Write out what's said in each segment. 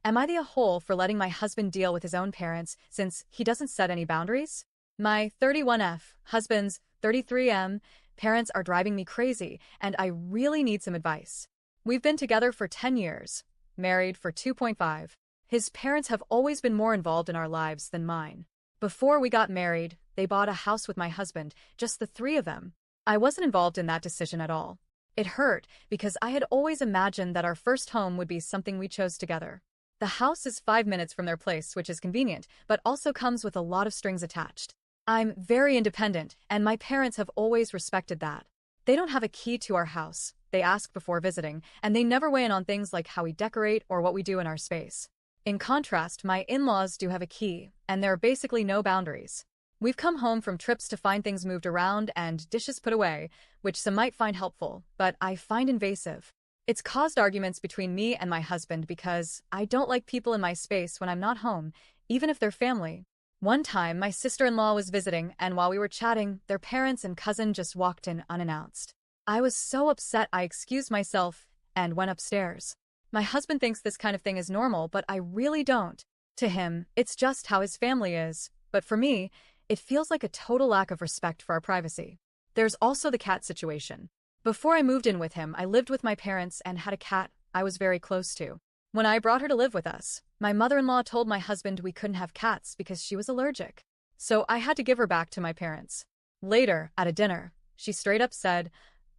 Am I the a-hole for letting my husband deal with his own parents since he doesn't set any boundaries? My 31F husband's 33M parents are driving me crazy, and I really need some advice. We've been together for 10 years, married for 2.5. His parents have always been more involved in our lives than mine. Before we got married, they bought a house with my husband, just the three of them. I wasn't involved in that decision at all. It hurt because I had always imagined that our first home would be something we chose together. The house is 5 minutes from their place, which is convenient, but also comes with a lot of strings attached. I'm very independent, and my parents have always respected that. They don't have a key to our house. They ask before visiting, and they never weigh in on things like how we decorate or what we do in our space. In contrast, my in-laws do have a key, and there are basically no boundaries. We've come home from trips to find things moved around and dishes put away, which some might find helpful, but I find invasive. It's caused arguments between me and my husband because I don't like people in my space when I'm not home, even if they're family. One time, my sister-in-law was visiting, and while we were chatting, their parents and cousin just walked in unannounced. I was so upset I excused myself and went upstairs. My husband thinks this kind of thing is normal, but I really don't. To him, it's just how his family is, but for me, it feels like a total lack of respect for our privacy. There's also the cat situation. Before I moved in with him, I lived with my parents and had a cat I was very close to. When I brought her to live with us, my mother-in-law told my husband we couldn't have cats because she was allergic. So I had to give her back to my parents. Later, at a dinner, she straight up said,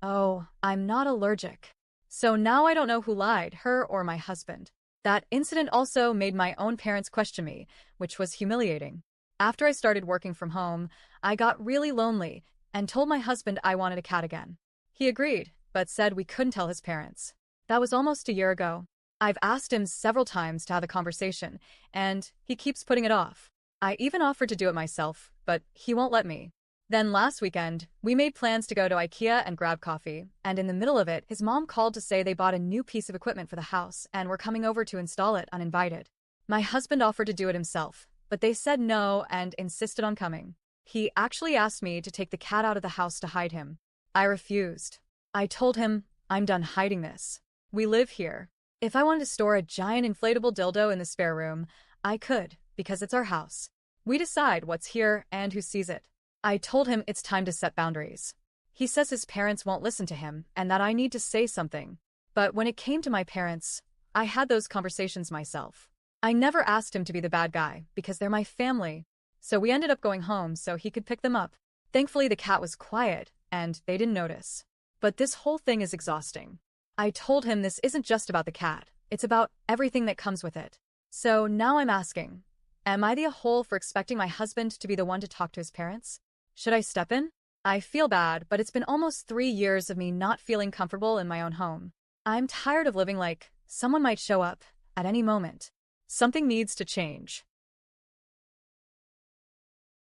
"Oh, I'm not allergic." So now I don't know who lied, her or my husband. That incident also made my own parents question me, which was humiliating. After I started working from home, I got really lonely and told my husband I wanted a cat again. He agreed, but said we couldn't tell his parents. That was almost a year ago. I've asked him several times to have a conversation, and he keeps putting it off. I even offered to do it myself, but he won't let me. Then last weekend, we made plans to go to AITA and grab coffee, and in the middle of it, his mom called to say they bought a new piece of equipment for the house and were coming over to install it uninvited. My husband offered to do it himself, but they said no and insisted on coming. He actually asked me to take the cat out of the house to hide him. I refused. I told him, I'm done hiding this. We live here. If I wanted to store a giant inflatable dildo in the spare room, I could, because it's our house. We decide what's here and who sees it. I told him it's time to set boundaries. He says his parents won't listen to him and that I need to say something. But when it came to my parents, I had those conversations myself. I never asked him to be the bad guy because they're my family. So we ended up going home so he could pick them up. Thankfully, the cat was quiet and they didn't notice. But this whole thing is exhausting. I told him this isn't just about the cat, it's about everything that comes with it. So now I'm asking, am I the a-hole for expecting my husband to be the one to talk to his parents? Should I step in? I feel bad, but it's been almost 3 years of me not feeling comfortable in my own home. I'm tired of living like someone might show up at any moment. Something needs to change.